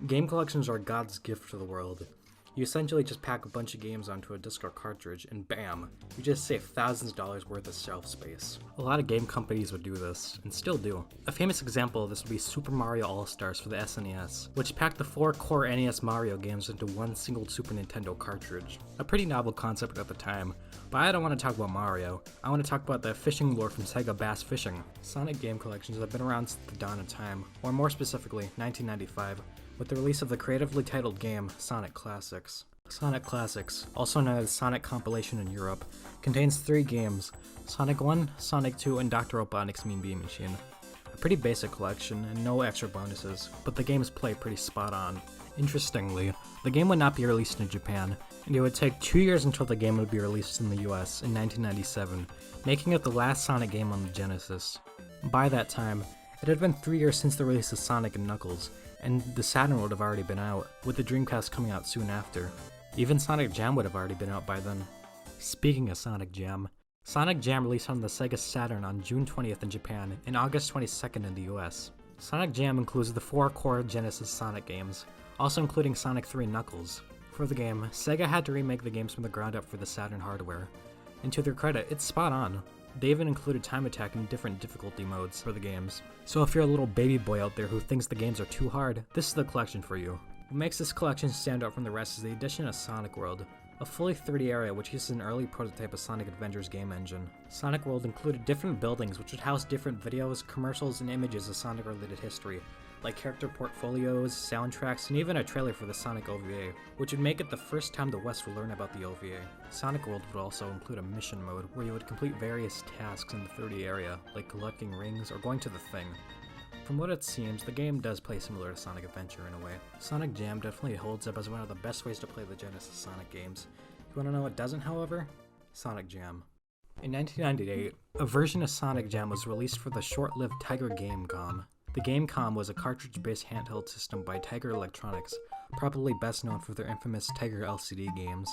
Game collections are God's gift to the world. You essentially just pack a bunch of games onto a disc or cartridge, and bam, you just save thousands of dollars worth of shelf space. A lot of game companies would do this, and still do. A famous example of this would be Super Mario All-Stars for the SNES, which packed the 4 core NES Mario games into one single Super Nintendo cartridge. A pretty novel concept at the time, but I don't want to talk about Mario. I want to talk about the fishing lore from Sega Bass Fishing. Sonic game collections have been around since the dawn of time, or more specifically, 1995. With the release of the creatively titled game, Sonic Classics. Sonic Classics, also known as Sonic Compilation in Europe, contains 3 games, Sonic 1, Sonic 2, and Dr. Robotnik's Mean Bean Machine. A pretty basic collection, and no extra bonuses, but the games play pretty spot on. Interestingly, the game would not be released in Japan, and it would take 2 years until the game would be released in the US in 1997, making it the last Sonic game on the Genesis. By that time, it had been 3 years since the release of Sonic and Knuckles, and the Saturn would have already been out, with the Dreamcast coming out soon after. Even Sonic Jam would have already been out by then. Speaking of Sonic Jam released on the Sega Saturn on June 20th in Japan and August 22nd in the US. Sonic Jam includes the 4 core Genesis Sonic games, also including Sonic 3 and Knuckles. For the game, Sega had to remake the games from the ground up for the Saturn hardware, and to their credit, it's spot on. They even included time attack in different difficulty modes for the games. So if you're a little baby boy out there who thinks the games are too hard, this is the collection for you. What makes this collection stand out from the rest is the addition of Sonic World, a fully 3D area which uses an early prototype of Sonic Adventure's game engine. Sonic World included different buildings which would house different videos, commercials, and images of Sonic-related history, like character portfolios, soundtracks, and even a trailer for the Sonic OVA, which would make it the first time the West would learn about the OVA. Sonic World would also include a mission mode, where you would complete various tasks in the 3D area, like collecting rings or going to the Thing. From what it seems, the game does play similar to Sonic Adventure in a way. Sonic Jam definitely holds up as one of the best ways to play the Genesis Sonic games. You wanna know what doesn't, however? Sonic Jam. In 1998, a version of Sonic Jam was released for the short-lived Tiger Game.com. The Game.com was a cartridge-based handheld system by Tiger Electronics, probably best known for their infamous Tiger LCD games.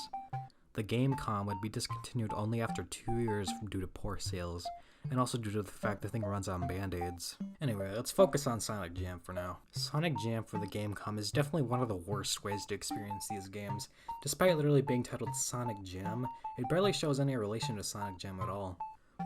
The Game.com would be discontinued only after 2 years due to poor sales, and also due to the fact the thing runs on band-aids. Anyway, let's focus on Sonic Jam for now. Sonic Jam for the Game.com is definitely one of the worst ways to experience these games. Despite literally being titled Sonic Jam, it barely shows any relation to Sonic Jam at all.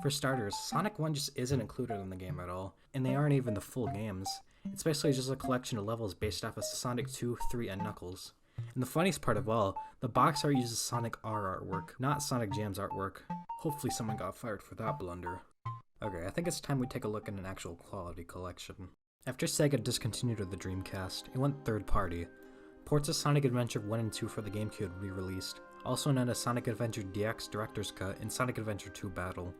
For starters, Sonic 1 just isn't included in the game at all, and they aren't even the full games. It's basically just a collection of levels based off of Sonic 2, 3, and Knuckles. And the funniest part of all, the box art uses Sonic R artwork, not Sonic Jam's artwork. Hopefully someone got fired for that blunder. Okay, I think it's time we take a look at an actual quality collection. After Sega discontinued the Dreamcast, it went third party. Ports of Sonic Adventure 1 and 2 for the GameCube would be released, also known as Sonic Adventure DX Director's Cut and Sonic Adventure 2 Battle.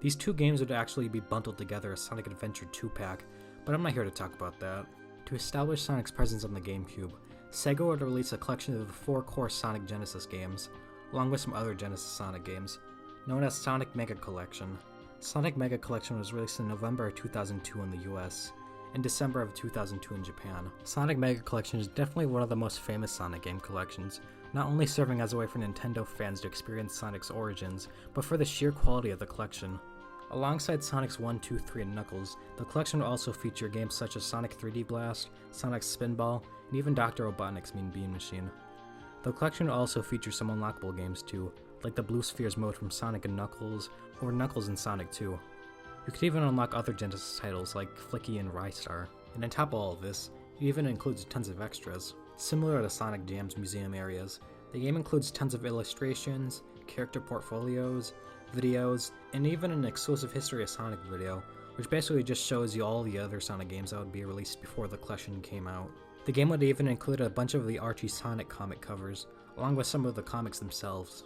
These 2 games would actually be bundled together as Sonic Adventure 2-pack, but I'm not here to talk about that. To establish Sonic's presence on the GameCube, Sega would release a collection of the 4 core Sonic Genesis games, along with some other Genesis Sonic games, known as Sonic Mega Collection. Sonic Mega Collection was released in November of 2002 in the US, and December of 2002 in Japan. Sonic Mega Collection is definitely one of the most famous Sonic game collections, not only serving as a way for Nintendo fans to experience Sonic's origins, but for the sheer quality of the collection. Alongside Sonic's 1, 2, 3, and Knuckles, the collection will also feature games such as Sonic 3D Blast, Sonic Spinball, and even Dr. Robotnik's Mean Bean Machine. The collection will also feature some unlockable games too, like the Blue Spheres mode from Sonic and Knuckles, or Knuckles and Sonic 2. You could even unlock other Genesis titles like Flicky and Rystar. And on top of all of this, it even includes tons of extras. Similar to Sonic Jam's museum areas, the game includes tons of illustrations, character portfolios, videos, and even an exclusive History of Sonic video, which basically just shows you all the other Sonic games that would be released before the collection came out. The game would even include a bunch of the Archie Sonic comic covers, along with some of the comics themselves.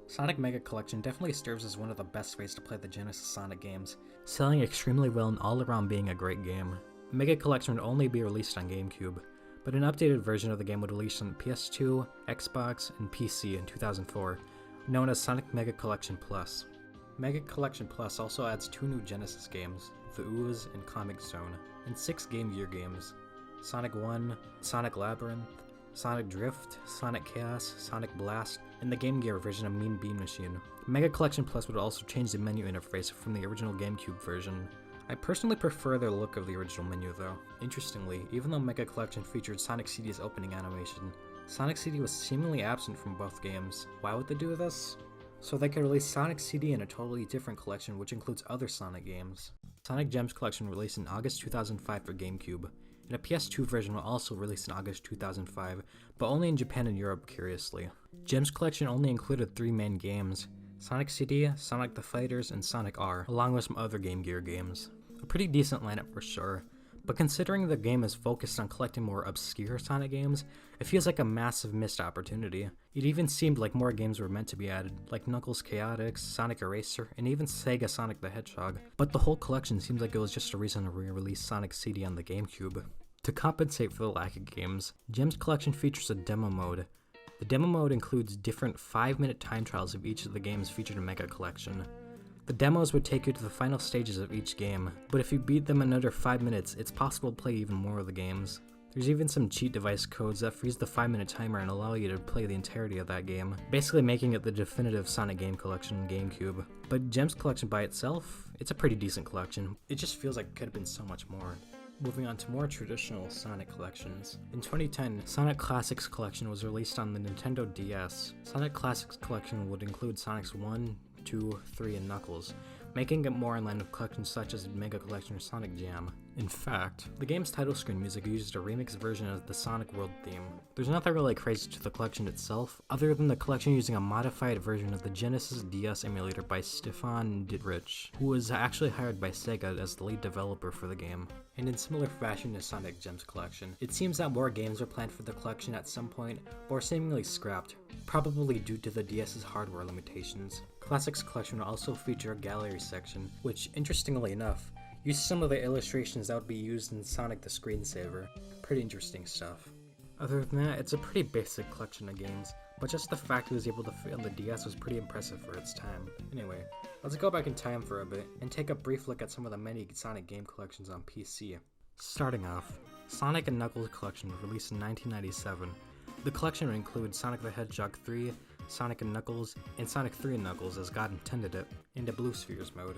Sonic Mega Collection definitely serves as one of the best ways to play the Genesis Sonic games, selling extremely well and all around being a great game. Mega Collection would only be released on GameCube, but an updated version of the game would release on PS2, Xbox, and PC in 2004, known as Sonic Mega Collection Plus. Mega Collection Plus also adds 2 new Genesis games, The Ooze and Comic Zone, and 6 Game Gear games, Sonic 1, Sonic Labyrinth, Sonic Drift, Sonic Chaos, Sonic Blast, and the Game Gear version of Mean Bean Machine. Mega Collection Plus would also change the menu interface from the original GameCube version, I personally prefer the look of the original menu though. Interestingly, even though Mega Collection featured Sonic CD's opening animation, Sonic CD was seemingly absent from both games. Why would they do this? So they could release Sonic CD in a totally different collection which includes other Sonic games. SONICGEMS collection released in August 2005 for GameCube, and a PS2 version will also release in August 2005, but only in Japan and Europe, curiously. Gems collection only included 3 main games, Sonic CD, Sonic the Fighters, and Sonic R, along with some other Game Gear games. A pretty decent lineup for sure, but considering the game is focused on collecting more obscure Sonic games, it feels like a massive missed opportunity. It even seemed like more games were meant to be added, like Knuckles Chaotix, Sonic Eraser, and even Sega Sonic the Hedgehog, but the whole collection seems like it was just a reason to re-release Sonic CD on the GameCube. To compensate for the lack of games, Gems collection features a demo mode. The demo mode includes different 5-minute time trials of each of the games featured in Mega Collection. The demos would take you to the final stages of each game, but if you beat them in under 5 minutes, it's possible to play even more of the games. There's even some cheat device codes that freeze the 5-minute timer and allow you to play the entirety of that game, basically making it the definitive Sonic game collection in GameCube. But Gems collection by itself, it's a pretty decent collection. It just feels like it could have been so much more. Moving on to more traditional Sonic collections. In 2010, Sonic Classics Collection was released on the Nintendo DS. Sonic Classics Collection would include Sonics 1, 2, 3, and Knuckles, making it more in line with collections such as Mega Collection or Sonic Jam. In fact, the game's title screen music used a remix version of the Sonic World theme. There's nothing really crazy to the collection itself, other than the collection using a modified version of the Genesis DS emulator by Stefan Dittrich, who was actually hired by Sega as the lead developer for the game. And in similar fashion to Sonic Gems collection, it seems that more games were planned for the collection at some point, but were seemingly scrapped, probably due to the DS's hardware limitations. Classics collection will also feature a gallery section, which, interestingly enough, uses some of the illustrations that would be used in Sonic the Screensaver. Pretty interesting stuff. Other than that, it's a pretty basic collection of games, but just the fact it was able to fit on the DS was pretty impressive for its time. Anyway, let's go back in time for a bit, and take a brief look at some of the many Sonic game collections on PC. Starting off, Sonic and Knuckles collection was released in 1997. The collection would include Sonic the Hedgehog 3, Sonic and Knuckles, and Sonic 3 and Knuckles as God intended it, in a Blue Spheres mode.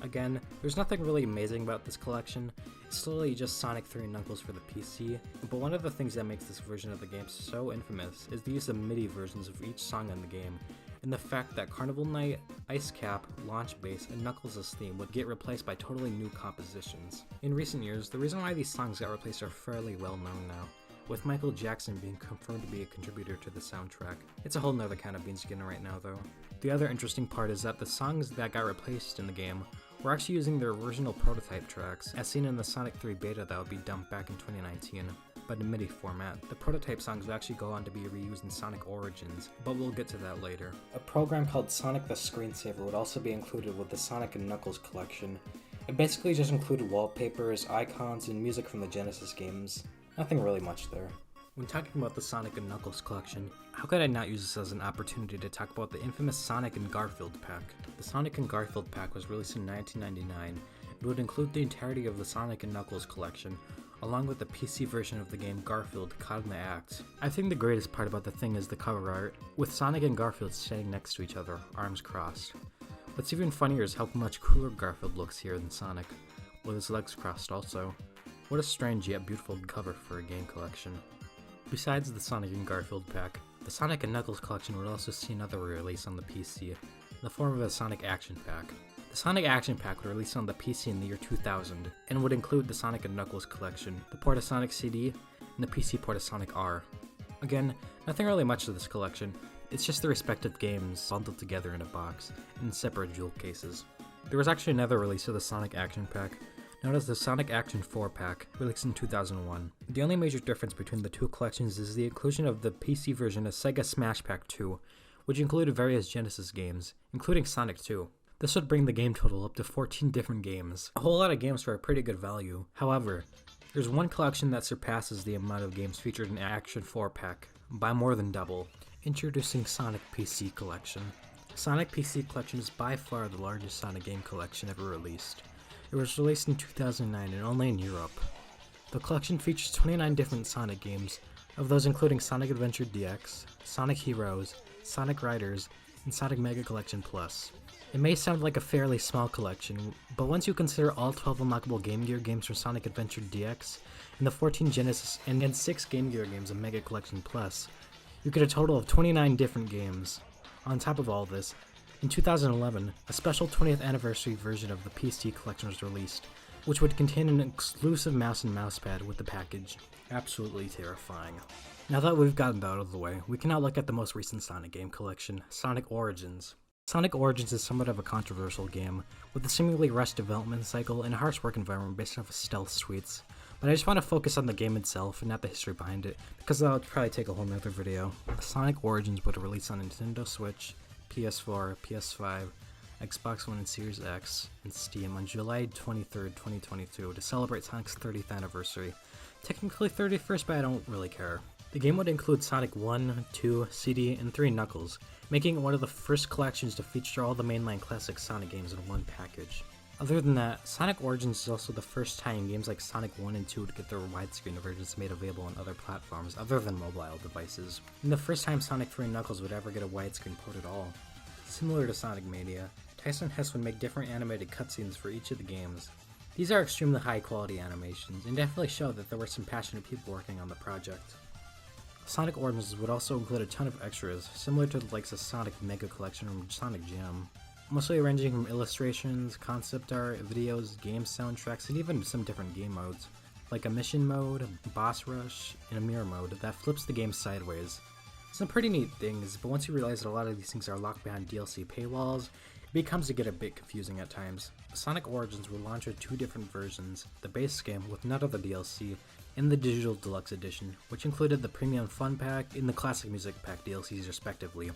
Again, there's nothing really amazing about this collection, it's literally just Sonic 3 and Knuckles for the PC, but one of the things that makes this version of the game so infamous is the use of MIDI versions of each song in the game, and the fact that Carnival Night, Ice Cap, Launch Base, and Knuckles' theme would get replaced by totally new compositions. In recent years, the reason why these songs got replaced are fairly well known now, with Michael Jackson being confirmed to be a contributor to the soundtrack. It's a whole nother kind of beans to get in right now though. The other interesting part is that the songs that got replaced in the game were actually using their original prototype tracks, as seen in the Sonic 3 beta that would be dumped back in 2019, but in MIDI format. The prototype songs would actually go on to be reused in Sonic Origins, but we'll get to that later. A program called Sonic the Screensaver would also be included with the Sonic and Knuckles collection. It basically just included wallpapers, icons, and music from the Genesis games. Nothing really much there. When talking about the Sonic and Knuckles collection, how could I not use this as an opportunity to talk about the infamous Sonic and Garfield pack? The Sonic and Garfield pack was released in 1999. It would include the entirety of the Sonic and Knuckles collection, along with the PC version of the game Garfield Caught in the Act. I think the greatest part about the thing is the cover art, with Sonic and Garfield standing next to each other, arms crossed. What's even funnier is how much cooler Garfield looks here than Sonic, with his legs crossed also. What a strange yet beautiful cover for a game collection. Besides the Sonic and Garfield pack, the Sonic and Knuckles collection would also see another re-release on the PC, in the form of a Sonic Action Pack. The Sonic Action Pack would release on the PC in the year 2000, and would include the Sonic and Knuckles collection, the port of Sonic CD, and the PC port of Sonic R. Again, nothing really much to this collection, it's just the respective games bundled together in a box, in separate jewel cases. There was actually another release of the Sonic Action Pack, known as the Sonic Action 4 Pack, released in 2001. The only major difference between the two collections is the inclusion of the PC version of Sega Smash Pack 2, which included various Genesis games, including Sonic 2. This would bring the game total up to 14 different games, a whole lot of games for a pretty good value. However, there's one collection that surpasses the amount of games featured in Action 4 Pack, by more than double. Introducing Sonic PC Collection. Sonic PC Collection is by far the largest Sonic game collection ever released. It was released in 2009 and only in Europe. The collection features 29 different Sonic games, of those including Sonic Adventure DX, Sonic Heroes, Sonic Riders, and Sonic Mega Collection Plus. It may sound like a fairly small collection, but once you consider all 12 unlockable Game Gear games from Sonic Adventure DX, and the 14 Genesis and 6 Game Gear games of Mega Collection Plus, you get a total of 29 different games. On top of all this, in 2011, a special 20th anniversary version of the PC collection was released, which would contain an exclusive mouse and mousepad with the package. Absolutely terrifying. Now that we've gotten that out of the way, we can now look at the most recent Sonic game collection, Sonic Origins. Sonic Origins is somewhat of a controversial game, with a seemingly rushed development cycle and a harsh work environment based off of stealth suites. But I just want to focus on the game itself and not the history behind it, because that would probably take a whole nother video. Sonic Origins would release on Nintendo Switch, PS4, PS5, Xbox One and Series X, and Steam on July 23rd, 2022 to celebrate Sonic's 30th anniversary. Technically 31st, but I don't really care. The game would include Sonic 1, 2, CD, and 3 Knuckles, making it one of the first collections to feature all the mainline classic Sonic games in one package. Other than that, Sonic Origins is also the first time games like Sonic 1 and 2 would get their widescreen versions made available on other platforms other than mobile devices, and the first time Sonic 3 Knuckles would ever get a widescreen port at all. Similar to Sonic Mania, Tyson Hess would make different animated cutscenes for each of the games. These are extremely high quality animations, and definitely show that there were some passionate people working on the project. Sonic Origins would also include a ton of extras, similar to the likes of Sonic Mega Collection or SONICGEMS, mostly ranging from illustrations, concept art, videos, game soundtracks, and even some different game modes, like a mission mode, boss rush, and a mirror mode that flips the game sideways. Some pretty neat things, but once you realize that a lot of these things are locked behind DLC paywalls, it becomes to get a bit confusing at times. Sonic Origins will launch with 2 different versions, the base game with none of the DLC, and the Digital Deluxe Edition, which included the Premium Fun Pack and the Classic Music Pack DLCs respectively.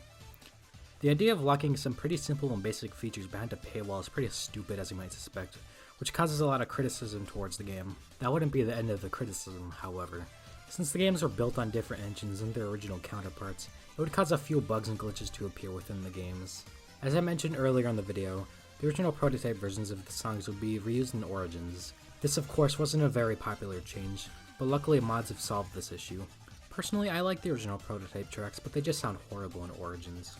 The idea of locking some pretty simple and basic features behind a paywall is pretty stupid, as you might suspect, which causes a lot of criticism towards the game. That wouldn't be the end of the criticism, however. Since the games are built on different engines than their original counterparts, it would cause a few bugs and glitches to appear within the games. As I mentioned earlier in the video, the original prototype versions of the songs would be reused in Origins. This of course wasn't a very popular change, but luckily mods have solved this issue. Personally, I like the original prototype tracks, but they just sound horrible in Origins.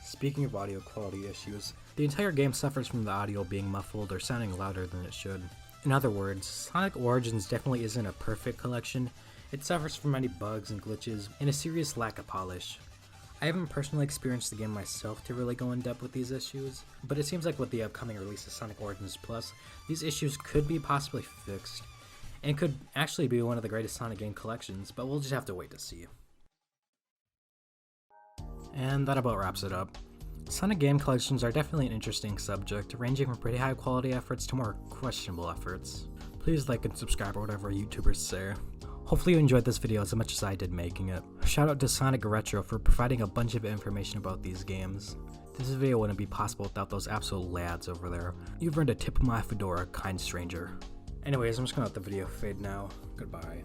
Speaking of audio quality issues, the entire game suffers from the audio being muffled or sounding louder than it should. In other words, Sonic Origins definitely isn't a perfect collection. It suffers from many bugs and glitches, and a serious lack of polish. I haven't personally experienced the game myself to really go in depth with these issues, but it seems like with the upcoming release of Sonic Origins Plus, these issues could be possibly fixed, and could actually be one of the greatest Sonic game collections, but we'll just have to wait to see. And that about wraps it up. Sonic game collections are definitely an interesting subject, ranging from pretty high quality efforts to more questionable efforts. Please like and subscribe or whatever YouTubers say. Hopefully you enjoyed this video as much as I did making it. Shout out to Sonic Retro for providing a bunch of information about these games. This video wouldn't be possible without those absolute lads over there. You've earned a tip of my fedora, kind stranger. Anyways, I'm just gonna let the video fade now. Goodbye.